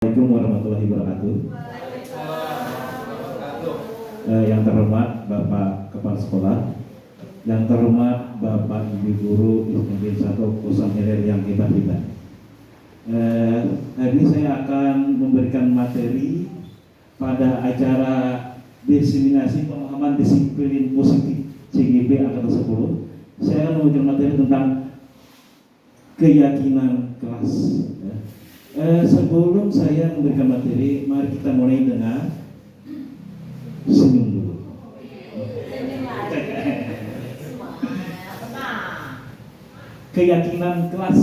Assalamualaikum warahmatullahi wabarakatuh. Yang terhormat Bapak Kepala Sekolah, yang terhormat Bapak Ibu Guru Ismail satu Pusat Hilir yang hebat-hebat. Hari ini saya akan memberikan materi pada acara diseminasi pemahaman disiplin positif CGP angkatan 10. Saya akan memberikan materi tentang keyakinan kelas. Sebelum saya memberikan materi, mari kita mulai dengan senyum dulu. Keyakinan kelas,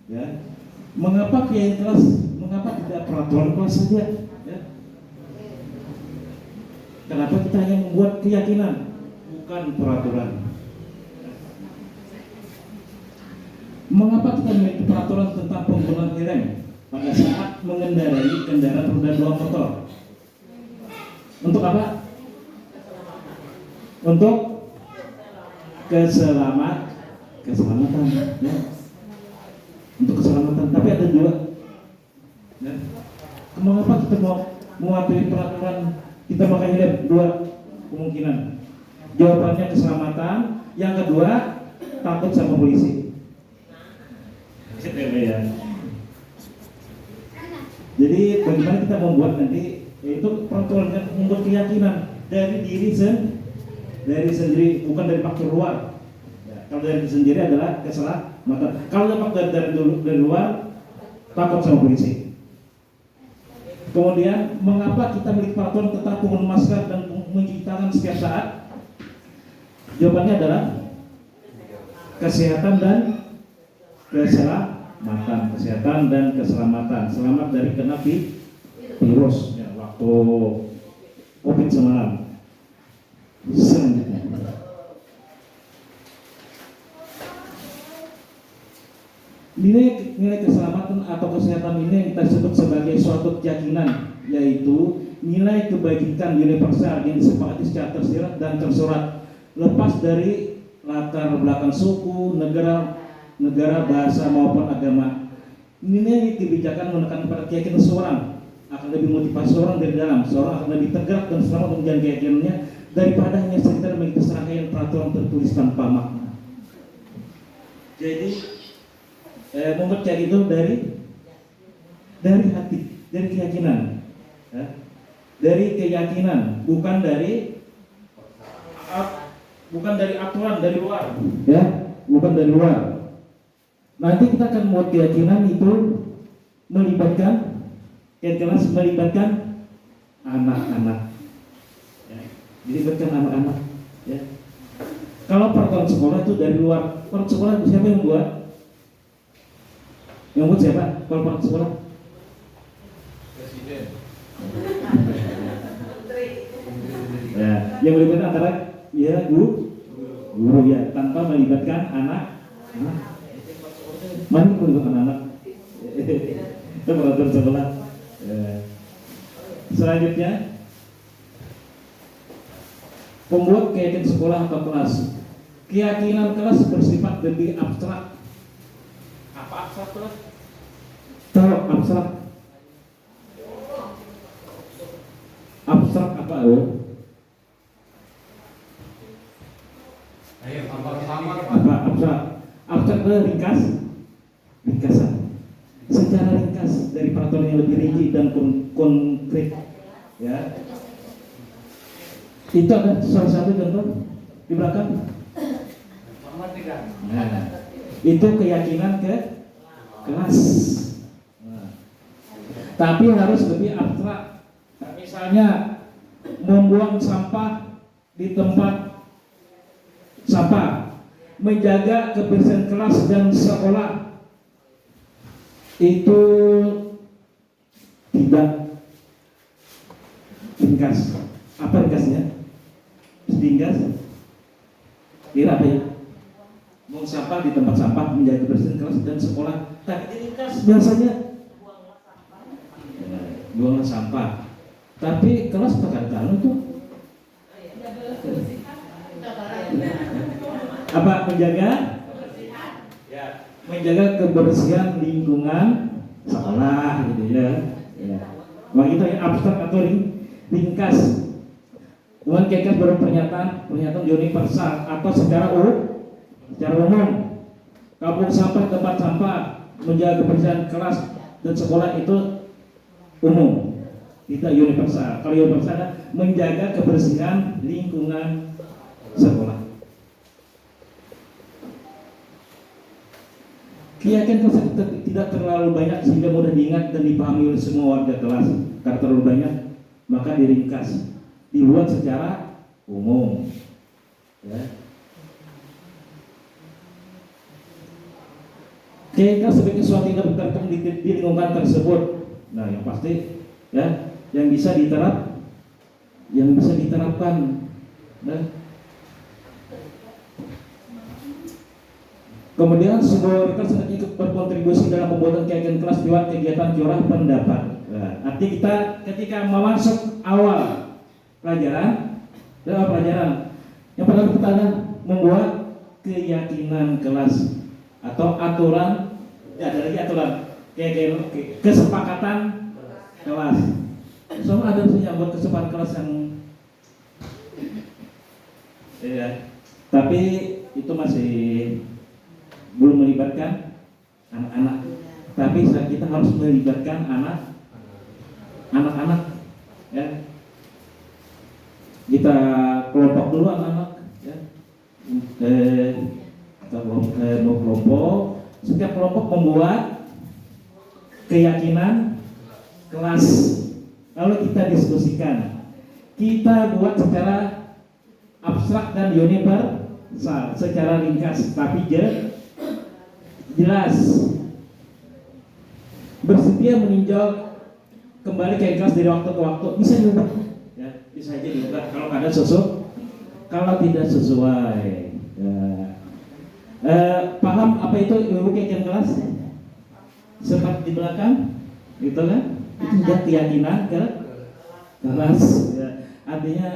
ya. Mengapa keyakinan kelas? Mengapa tidak peraturan kelas saja? Ya. Kenapa kita hanya membuat keyakinan, bukan peraturan? Mengapa kita memiliki peraturan tentang penggunaan helm pada saat mengendarai kendaraan roda 2 motor? Untuk apa? Untuk keselamatan, ya. Untuk keselamatan. Tapi ada dua. Ya. Mengapa kita mau mematuhi peraturan kita pakai helm? Dua kemungkinan. Jawabannya keselamatan. Yang kedua, takut sama polisi. Ya. Jadi bagaimana kita membuat nanti itu peraturan kan, membuat keyakinan dari diri sendiri, bukan dari faktor luar. Ya, kalau dari diri sendiri adalah keselamatan. Kalau dapat dari luar, takut sama polisi. Kemudian mengapa kita memiliki peraturan tentang penggunaan masker dan mencuci tangan setiap saat? Jawabannya adalah kesehatan dan keselamatan, selamat dari kena virus ya, waktu COVID semalam. Selanjutnya, nilai keselamatan atau kesehatan ini yang kita sebut sebagai suatu keyakinan, yaitu nilai kebajikan universal yang disepakati secara tersirat dan tersurat, lepas dari latar belakang suku, negara, bahasa maupun agama. Nilai kebijakan menekan pada keyakinan seorang akan lebih motivasi seorang dari dalam, seorang akan lebih tergerak dan selamat menjaga keyakinannya daripada hanya sekedar mengikuti serangkaian peraturan tertulis tanpa makna. Jadi membuat kayak itu dari hati, dari keyakinan, ya. Dari keyakinan, bukan dari aturan dari luar, ya, bukan dari luar. Nanti kita akan membuat keyakinan itu melibatkan anak-anak, ya. Melibatkan anak-anak, ya. Kalau peraturan sekolah itu dari luar, peraturan sekolah siapa yang membuat? Yang membuat siapa? Kalau peraturan sekolah? Presiden. Ya, yang melibatkan antara ya guru ya, tanpa melibatkan anak. Mana melibatkan anak? Itu peraturan sekolah. Selanjutnya, pembuat keyakinan sekolah atau kelas. Keyakinan kelas bersifat lebih abstrak. Apa abstrak kelas? Tahu abstrak? Abstrak apa? Apa abstrak? Abstrak itu ringkasan. Secara ringkas dari peraturan yang lebih rinci dan konkret, ya. Itu ada salah satu contoh di belakang. Nah, itu keyakinan kelas. Nah, tapi harus lebih abstrak. Misalnya membuang sampah di tempat sampah, menjaga kebersihan kelas dan sekolah. Itu tidak ringkas. Apa ringkasnya? Ringkas? Kira apa ya? Buang sampah di tempat sampah, menjaga kebersihan kelas dan sekolah. Tapi ringkas biasanya buang sampah. Tapi kelas kadang-kadang itu apa? Menjaga kebersihan lingkungan sekolah gitu ya. Begitu ya, abstrak atau ringkas. Kemudian KKS baru pernyataan universal atau secara umum. Kampung sampah, tempat sampah, menjaga kebersihan kelas dan sekolah itu umum, tidak universal. Kalau universal menjaga kebersihan lingkungan sekolah. Keyakinan tersebut tidak terlalu banyak sehingga mudah diingat dan dipahami oleh semua warga kelas. Karena terlalu banyak, maka diringkas, dibuat secara umum. Ya. Keyakinan sebagai sesuatu yang terkait di lingkungan tersebut. Nah, yang pasti, ya, yang bisa diterapkan. Nah. Kemudian semua rekan sangat ikut berkontribusi dalam pembuatan kegiatan kelas lewat kegiatan curah pendapat. Nah, arti kita ketika masuk awal pelajaran, yang pertama kita adalah membuat keyakinan kelas atau aturan, ya ada lagi aturan, kesepakatan kelas. Semua ada yang buat kesepakatan kelas yang, ya, tapi itu masih belum melibatkan anak-anak, tapi kita harus melibatkan anak-anak, ya. Kita kelompok dulu anak-anak, ya. Kita kelompok, setiap kelompok membuat keyakinan kelas, lalu kita diskusikan, kita buat secara abstrak dan universal, secara ringkas tapi jelas. Bersedia meninjau kembali ke kelas dari waktu ke waktu, bisa diubah, ya, bisa aja diubah kalau ada kalau tidak sesuai, ya. Paham apa itu ibu keyakinan kelas? Seperti di belakang, gitu kan? Itu juga keyakinan kelas, ya. Artinya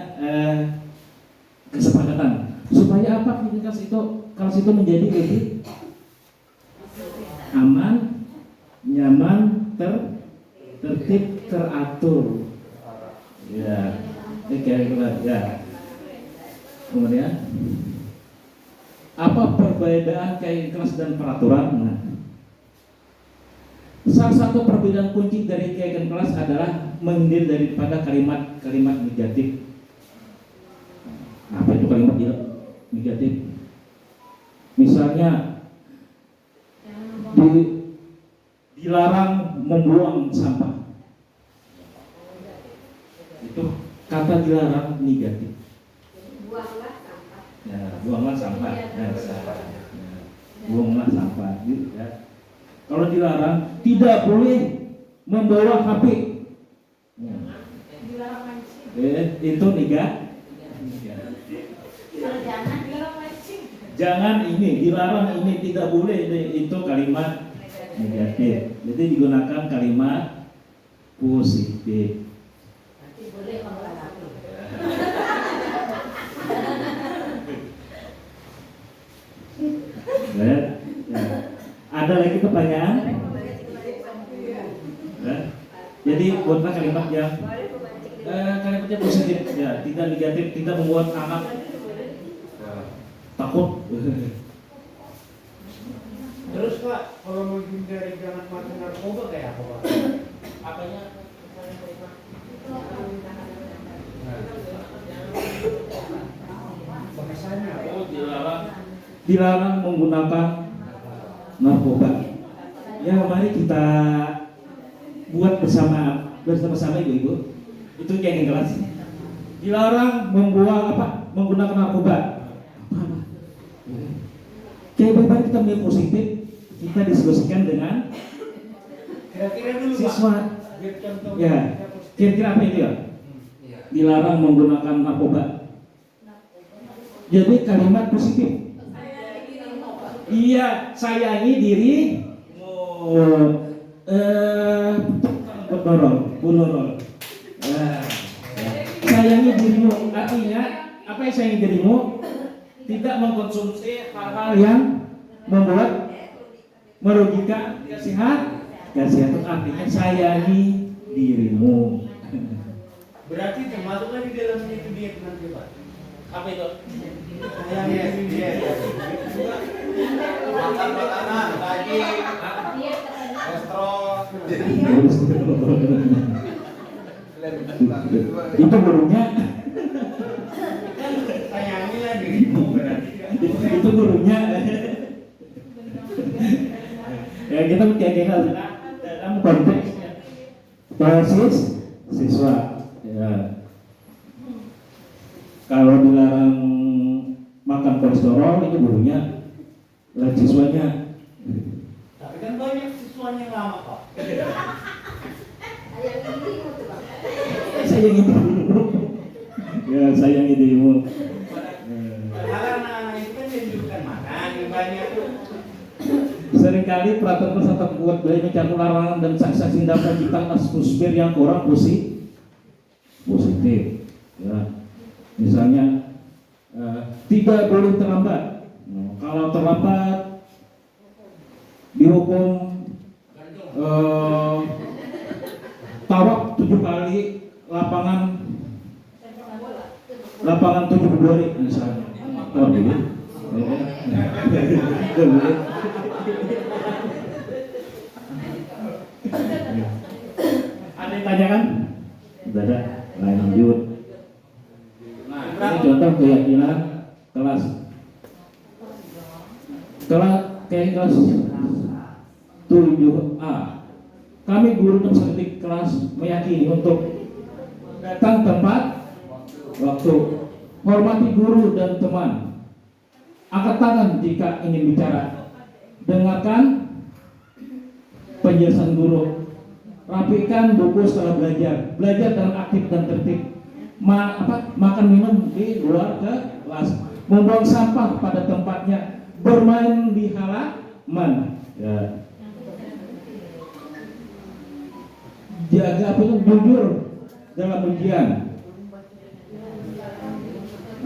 kesepakatan supaya apa kelas itu menjadi lebih aman, nyaman, tertib, teratur. Ya, ya. Kemudian apa perbedaan keyakinan kelas dan peraturan? Nah, salah satu perbedaan kunci dari keyakinan kelas adalah menghindar daripada kalimat-kalimat negatif. Apa itu kalimat negatif? Misalnya dilarang membuang sampah. Itu kata dilarang negatif. Buanglah sampah. Ya, buanglah sampah. Buanglah sampah, gitu ya. Kalau dilarang, tidak boleh membawa HP. Dilarang mancing. Itu negatif. Kalau jangan dilarang mancing. Jangan ini, dilarang ini, tidak boleh. Itu kalimat negatif. Jadi digunakan kalimat positif. Nanti boleh membawa HP. Ya. Ada lagi pertanyaan? Ya. Jadi buatlah kalimat yang kalimatnya positif, ya, tidak negatif, tidak membuat anak takut. Terus Pak, kalau menghindari jangan mati narkoba kayak apa Pak? Apanya? Bahasanya Oh, dilarang menggunakan narkoba. Ya, mari kita buat bersama-sama ibu-ibu. Itu kayak kelas. Dilarang menggunakan narkoba. Kayak bagaimana kita melihat positif, kita diskusikan dengan kira-kira dulu siswa. Pak. Biar contoh. Ya, kira-kira apa itu ya? Dilarang menggunakan narkoba. Jadi kalimat positif. Iya, sayangi diri. Bunorol. Sayangi dirimu. Artinya apa yang sayangi dirimu? Tidak mengkonsumsi hal-hal yang membuat merugikan Kasih itu artinya sayangi dirimu. Berarti termasuk lagi dalam itu diet nanti Pak. Apa itu? Sayangi diri diet. Makan makanan, daging, Dia katanya. kolesterol. Itu gurunya, Sayangilah dirimu berarti kan. itu gurunya. Ya kita kira dalam konteksnya siswa. Ya. Kalau dilarang makan kolesterol itu gurunya, lah siswanya. Tapi kan banyak siswanya yang lama Pak. Ayam ini mau coba. Sayangi dirimu. Ya sayangi dirimu. Padahal anak-anak itu kan dianjurkan makan yang banyak tuh. Seringkali peraturan peserta buat beli mencari larangan dan saksi tindakan ciptaan atmosfer yang kurang positif. Ya. Misalnya tidak boleh terlambat. Kalau terlambat dihukum tawak 7 kali lapangan 7 hari misalnya. Oh, gitu. Ada yang tanyakan? Tidak ada. Lanjut. Nah, ini contoh keyakinan kelas kelas 7A. Kami guru dan seketik kelas meyakini untuk datang tempat waktu, hormati guru dan teman, angkat tangan jika ingin bicara, dengarkan penjelasan guru, rapikan buku setelah belajar dengan aktif dan tertib, makan minum di luar kelas, membuang sampah pada tempatnya, bermain di halaman. Ya. Jaga jujur dalam ujian.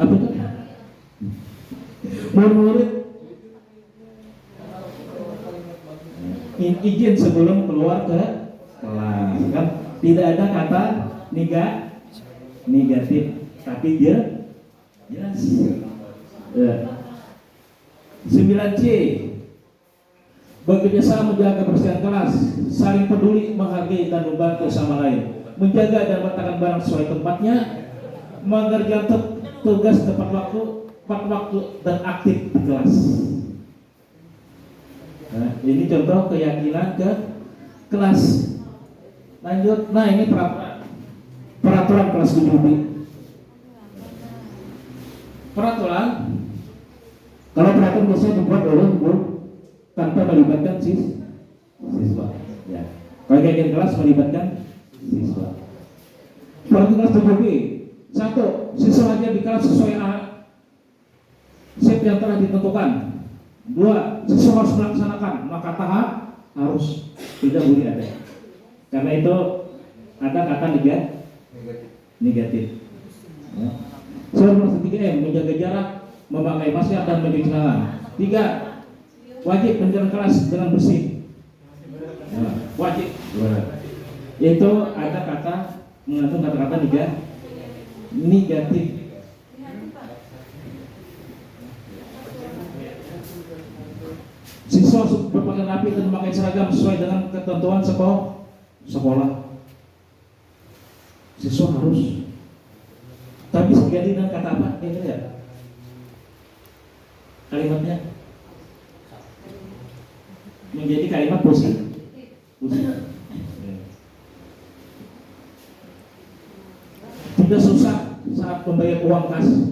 Apa itu? Murid izin sebelum keluar ke kelas, kan? Tidak ada kata negatif, tapi dia jelas. 9C, bekerjasama menjaga kebersihan kelas, saling peduli, menghargai dan membantu sama lain, menjaga dan meletakkan barang sesuai tempatnya, mengerjakan tugas tepat waktu dan aktif di kelas. Nah, ini contoh keyakinan ke kelas. Lanjut, nah ini peraturan kelas 7B. Peraturan, kalau peraturan biasanya dibuat oleh guru tanpa melibatkan siswa. Ya. Kalau keyakinan kelas melibatkan siswa. Peraturan kelas 7B. 1. Siswa hadir di kelas sesuai shift yang telah ditentukan. 2. Siswa harus melaksanakan, maka tahap harus, tidak boleh ada. Karena itu ada kata negatif. Ya. 3M, menjaga jarak, memakai masker dan mencuci tangan. 3. Wajib menjalankan kelas dengan bersih. Ya, wajib. Itu ada kata mengandung kata-kata negatif. Siswa berpakaian rapi dan memakai seragam sesuai dengan ketentuan sekolah. Siswa harus. Tapi sekali dengan kata apa? Ini ya. Kalimatnya menjadi kalimat positif. Tidak susah saat membayar uang kas.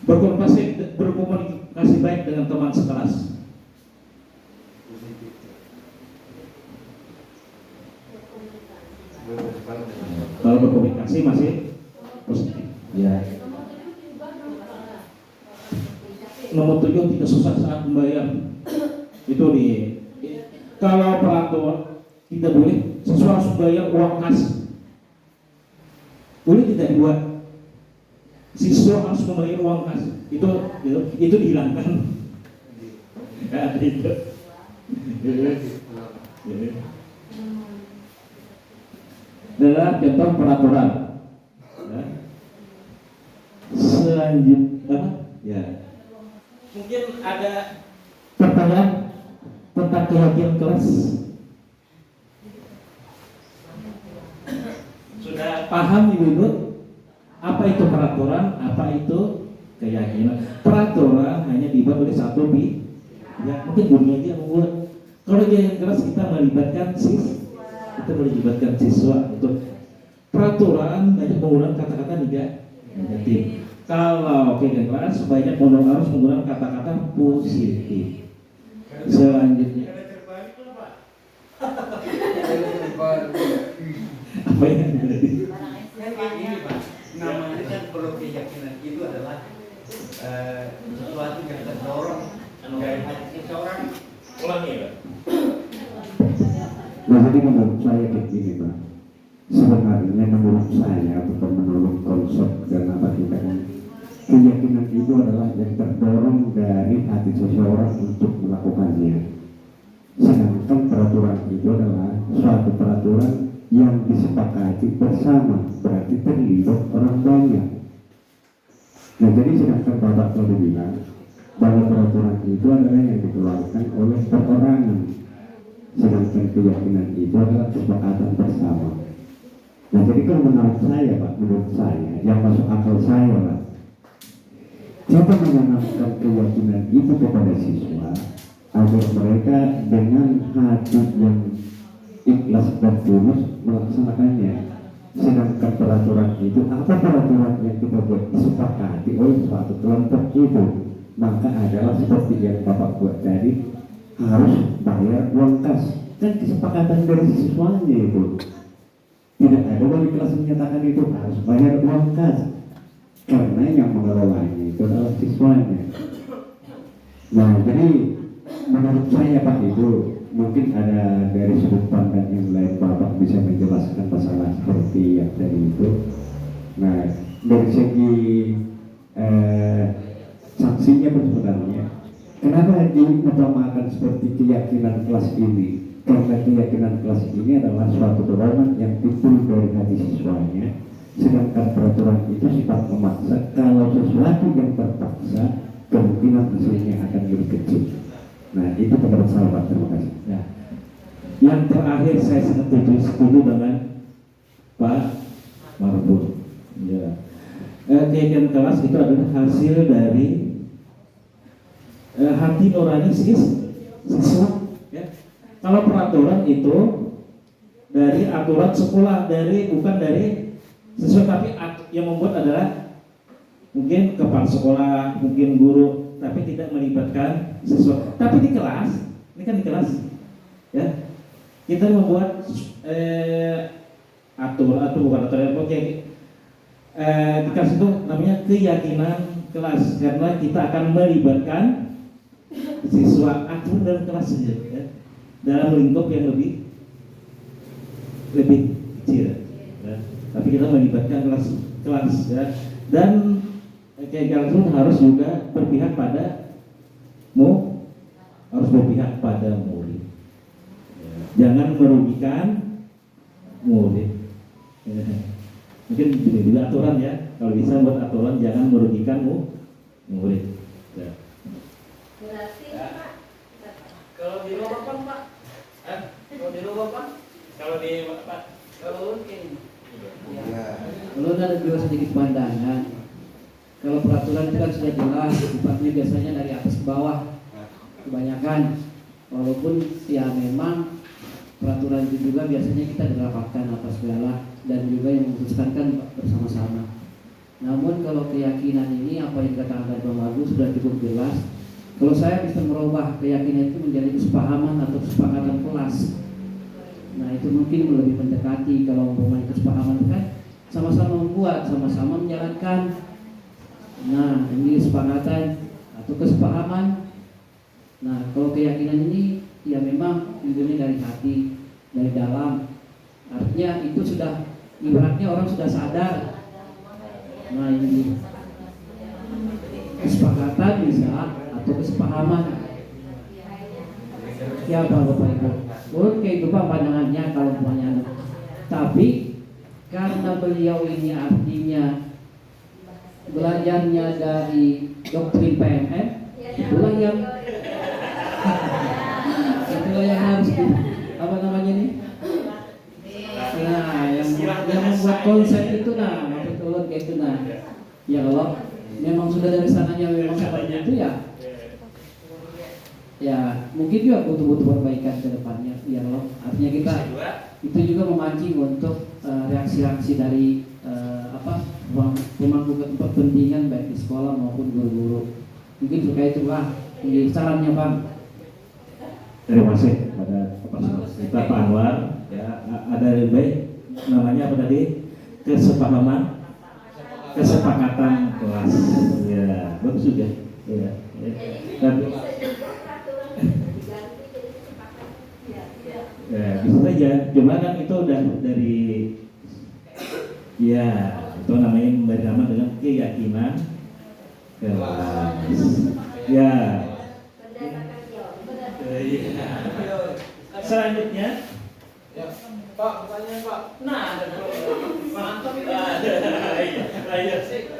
Berkomunikasi baik dengan teman sekelas. Kalau berkomunikasi masih positif. Ya. Nomor 7, tidak susah saat membayar. Itu kalau peraturan tidak boleh siswa harus membayar uang kas. Boleh tidak dibuat siswa harus membayar uang kas. Itu dihilangkan. Ya, itu. Adalah contoh peraturan. Ya. Selanjutnya apa? Ya. Mungkin ada pertanyaan tentang keyakinan kelas. Sudah paham Ibu? Apa itu peraturan? Apa itu keyakinan? Peraturan hanya dibuat oleh satu ya mungkin dunia aja membuat. Kalau keyakinan kelas kita melibatkan siswa untuk peraturan banyak menggunakan kata-kata negatif. Kalau keyakinan kelas banyak harus menggunakan kata-kata positif. Selanjutnya Ada terbalik lah Pak. apa yang ada di Kan kayak gini Pak, namanya kan kalau keyakinan itu adalah sesuatu yang terdorong dari hati seseorang. Ulangi ya. Nah, jadi menurut saya kayak gini Pak. Sebenarnya menurut saya bukan menurut konsep dan apa tidak. Keyakinan itu adalah yang terdorong dari hati seseorang untuk melakukannya. Sedangkan peraturan itu adalah suatu peraturan yang disepakati bersama, berarti terlibat orang banyak. Nah, jadi sedangkan Bapak tadi bilang bahwa peraturan itu adalah yang dikeluarkan oleh perorangan, sedangkan keyakinan itu adalah kesepakatan bersama. Nah, jadi kalau menurut saya, yang masuk akal saya lah, kita menanamkan keyakinan itu kepada siswa agar mereka dengan hati yang ikhlas dan tulus melaksanakannya. Sedangkan peraturan itu, apa peraturan yang kita buat disepakati oleh suatu kelompok itu, maka adalah seperti yang Bapak buat tadi, harus bayar uang kas. Kan kesepakatan dari siswanya itu. Tidak ada wali kelas menyatakan itu harus bayar uang kas, karena yang mengelolanya itu adalah siswanya. Nah, jadi menurut saya Pak, itu mungkin ada dari sudut pandang yang lain Bapak bisa menjelaskan masalah seperti yang tadi itu. Nah, dari segi sanksinya pun sebenarnya, kenapa diutamakan seperti keyakinan kelas ini? Karena keyakinan kelas ini adalah suatu dorongan yang timbul dari hati siswanya, sedangkan peraturan itu sifat memaksa. Kalau sesuatu yang terpaksa, kemungkinan hasilnya akan lebih kecil. Nah, itu pendapat saya Pak, terima kasih. Nah, yang terakhir saya setuju dengan Pak Marbun. Ya. Keyakinan kelas itu adalah hasil dari hati nurani siswa. Ya. Kalau peraturan itu dari aturan sekolah, bukan dari siswa, tapi yang membuat adalah mungkin kepala sekolah, mungkin guru, tapi tidak melibatkan siswa. Tapi di kelas, ini kan di kelas, ya kita membuat bukan aturan, oke. Di kelas itu namanya keyakinan kelas, karena kita akan melibatkan siswa. Aturan dalam kelas saja, ya, dalam lingkup yang lebih kecil, ya. Tapi kita melibatkan kelas, ya. Dan keyakinan itu harus juga berpihak pada murid. Jangan merugikan murid. Mungkin ini juga aturan, ya. Kalau bisa buat aturan jangan merugikan murid. Ya. Berarti Pak. Kalau di rumah Pak? Kalau di rumah Pak? Kalau di Pak? Kalau mungkin. Kalau ada juga sedikit pandangan. Kalau peraturan itu kan sudah jelas, sifatnya biasanya dari atas ke bawah, kebanyakan. Walaupun ya memang peraturan itu juga biasanya kita dirapatkan atas segala dan juga yang memutuskan kan bersama-sama. Namun kalau keyakinan ini apa yang dikatakan Bang Bagus sudah cukup jelas. Kalau saya bisa merubah keyakinan itu menjadi kesepahaman atau kesepakatan kelas. Nah, itu mungkin lebih mendekati. Kalau umpamanya kesepahaman kan sama-sama membuat, sama-sama menjalankan. Nah, ini kesepakatan atau kesepahaman. Nah, kalau keyakinan ini ya memang ini dari hati, dari dalam. Artinya itu sudah ibaratnya orang sudah sadar. Nah, ini kesepakatan bisa atau kesepahaman. Siapa Bapak Ibu? Menurut kayak itu Pak pandangannya kalau semuanya. Tapi karena beliau ini artinya belajarnya dari doktrin PMM, itulah yang harus apa namanya nih? Nah, yang membuat konsep itu maksud ulun kayak itu ya kalau memang sudah dari sananya memang seperti itu ya mungkin juga butuh perbaikan ke depannya ya loh. Artinya kita itu juga memancing untuk reaksi-reaksi dari pemangku kepentingan baik di sekolah maupun guru-guru. Mungkin terkait itulah ini sarannya Bang. Terima kasih pada kita Pak Anwar. Ya, ada lebih baik namanya apa tadi? Kesepakatan kelas. Ya, bagus juga. Ya. Tapi ya, bisa saja. Cuma kan itu udah dari ya itu namanya memberi nama dengan keyakinan kelas. Ya. Selanjutnya Ya, Pak, pertanyaan Pak. Nah, ada mantap itu. Iya sih.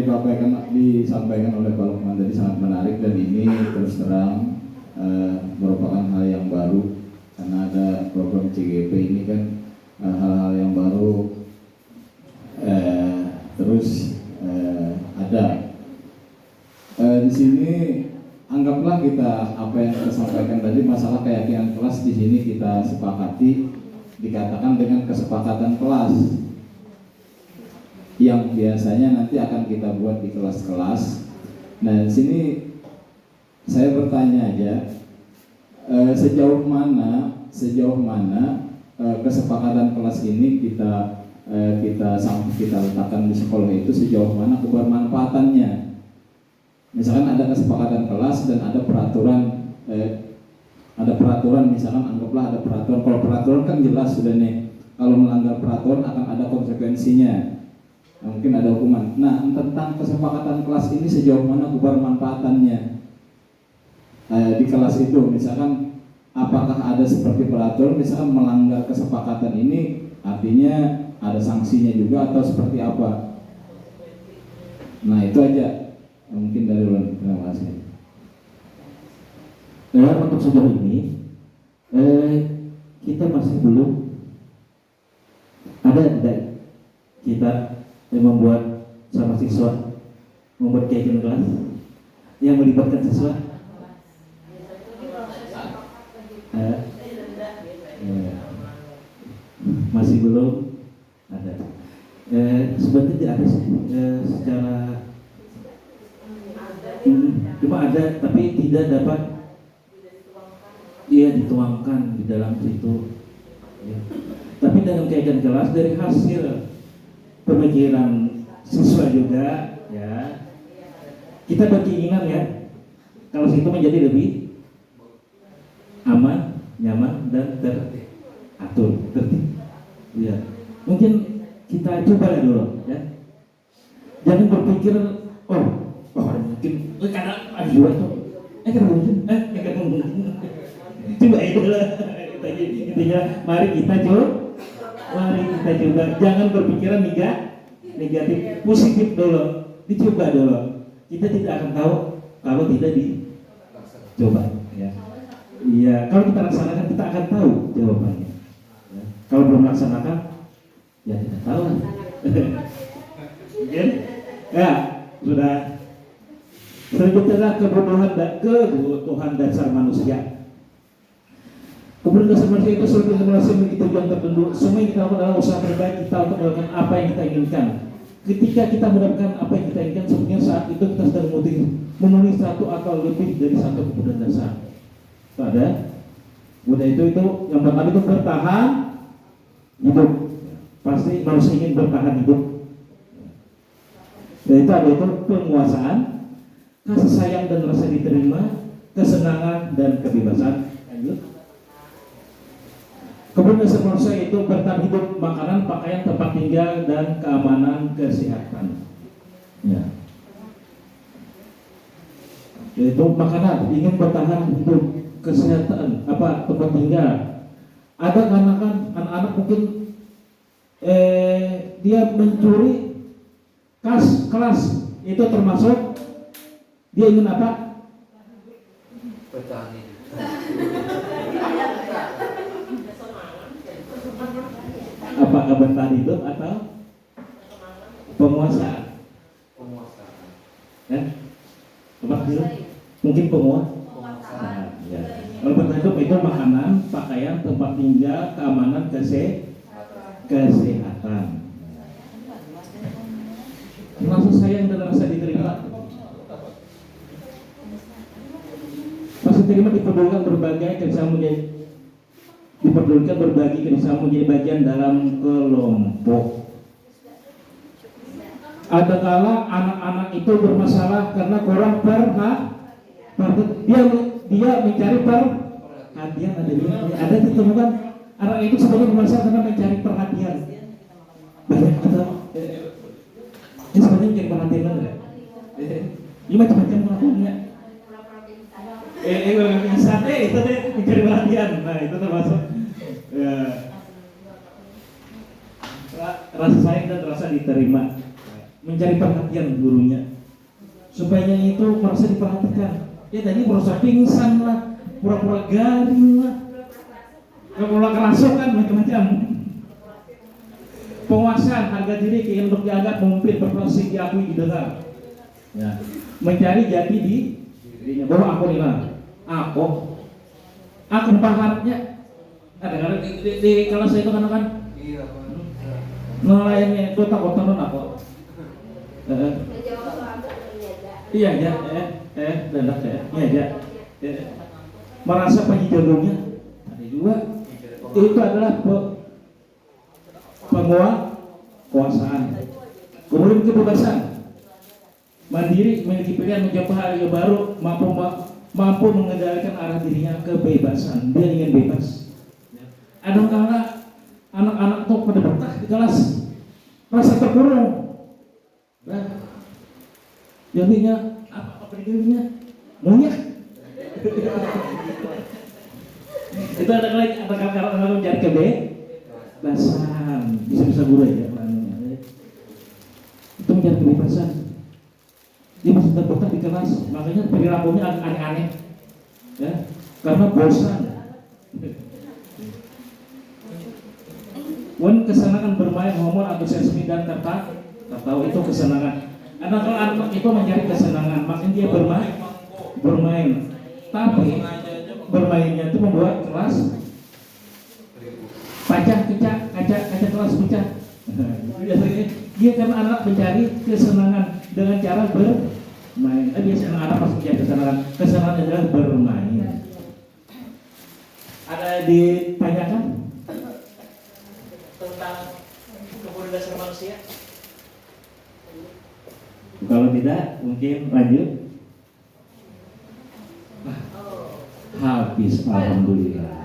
Apa yang disampaikan oleh Pak Lukman tadi sangat menarik, dan ini terus terang merupakan hal yang baru karena ada program CGP ini kan, hal-hal yang baru terus ada di sini. Anggaplah kita apa yang kita sampaikan tadi masalah keyakinan kelas, di sini kita sepakati dikatakan dengan kesepakatan kelas yang biasanya nanti akan kita buat di kelas-kelas. Nah, di sini saya bertanya aja, sejauh mana kesepakatan kelas ini kita letakkan di sekolah itu, sejauh mana kebermanfaatannya. Misalkan ada kesepakatan kelas dan ada peraturan, misalkan anggaplah ada peraturan. Kalau peraturan kan jelas sudah nih, kalau melanggar peraturan akan ada konsekuensinya. Mungkin ada hukuman. Nah, tentang kesepakatan kelas ini sejauh mana kebermanfaatannya di kelas itu, misalkan apakah ada seperti peraturan, misalkan melanggar kesepakatan ini artinya ada sanksinya juga atau seperti apa? Nah, itu aja mungkin dari Ulun. Terima kasih. Untuk sejauh ini kita masih belum ada kita yang membuat sama siswa membuat keyakinan kelas yang melibatkan siswa. Masih belum ada. Sebenarnya tidak ada secara cuma ada, tapi tidak dapat dituangkan di dalam situ. Ya. Tapi dengan keyakinan kelas dari hasil pemikiran siswa juga, ya kita berkeinginan ya kalau situ menjadi lebih aman, nyaman dan teratur, tertib. Ya, mungkin kita coba dulu ya. Jangan berpikir mungkin karena juga tuh mungkin coba itu lah intinya. Mari kita coba, jangan berpikiran negatif, positif dulu, dicoba dulu. Kita tidak akan tahu kalau tidak dicoba ya. Iya, kalau kita laksanakan kita akan tahu jawabannya ya. Kalau belum laksanakan ya tidak tahu lah. Mungkin ya sudah. Selanjutnya kebutuhan dasar manusia. Kebutuhan dasar manusia itu sulit memiliki tujuan tertentu. Semua yang kita lakukan adalah usaha terbaik kita untuk melakukan apa yang kita inginkan. Ketika kita mendapatkan apa yang kita inginkan, sebenarnya saat itu kita sedang memenuhi satu atau lebih dari satu kebutuhan dasar. Pada kebutuhan itu yang pertama itu bertahan hidup. Pasti manusia ingin bertahan hidup. Dan itu ada itu penguasaan, kasih sayang dan rasa diterima, kesenangan dan kebebasan. Lanjut. Kemudian dasar manusia itu bertahan hidup, makanan, pakaian, tempat tinggal, dan keamanan kesehatan. Ya. Yaitu makanan, ingin bertahan hidup, kesehatan, tempat tinggal. Ada anak-anak mungkin dia mencuri kelas itu termasuk dia ingin apa? Petani. Apakah bertahan hidup atau penguasaan? Penguasaan. Ya? Apa hidup? Mungkin penguasaan. Ya. Kalau bertahan hidup itu makanan, pakaian, tempat tinggal, keamanan, kesehatan. Rasa sayang dan rasa diterima. Rasa diterima diperlukan berbagi kerjasama menjadi bagian dalam kelompok. Ada kala anak-anak itu bermasalah karena kurang dia mencari perhatian. Ada ditemukan anak itu sebenarnya bermasalah karena mencari perhatian. Banyak atau ini sebenarnya mencari perhatian enggak? Ini macam-macam melakukannya. Bisa itu deh mencari perhatian. Nah itu termasuk ya, rasa sayang dan rasa diterima. Mencari perhatian gurunya supaya itu merasa diperhatikan. Ya tadi merasa pingsan lah, pura-pura garing lah, pura-pura kerasukan, macam-macam. Penguasaan harga diri ingin untuk dianggap memimpin, berproses, diakui, didengar. Ya. Mencari jati dirinya bahwa aku ini aku paharnya. Ada di kelas saya itu kan Iya, Pak. nelayannya itu takut-takut aku. Iya aja, dandak iya aja. Merasa penjagungnya ada juga. Itu adalah penguasaan. Kemudian kebebasan, mandiri, memiliki pilihan, mencoba hal yang baru, mampu mengendalikan arah dirinya, kebebasan. Dia ingin bebas. Ada kala anak-anak tuh pada betah di kelas, rasa terkurung. Nah, jadinya apa dirinya? Maunya. Itu ada kala mencari kebebasan, bisa guru ya. Itu mencari kebebasan. Dia masih terbetak di kelas, makanya perilakunya aneh-aneh, ya, karena bosan. Kesenangan bermain, humor, antusiasme dan tertawa itu kesenangan. Anak-anak itu mencari kesenangan, makanya dia bermain. Tapi bermainnya itu membuat kelas kaca kelas pecah. Biasanya dia karena anak mencari kesenangan dengan cara bermain. Biasanya anak pasti mencari kesenangan adalah bermain. Ada ditanyakan tentang kemudian dasar manusia? Kalau tidak, mungkin lanjut. Habis, alhamdulillah.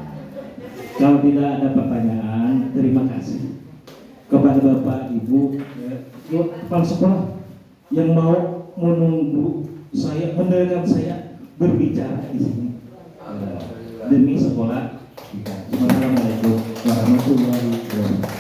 Kalau tidak ada pertanyaan, terima kasih kepada Bapak Ibu kepala sekolah yang mau menunggu saya, mendengarkan saya berbicara di sini demi sekolah kita. Assalamualaikum warahmatullahi wabarakatuh.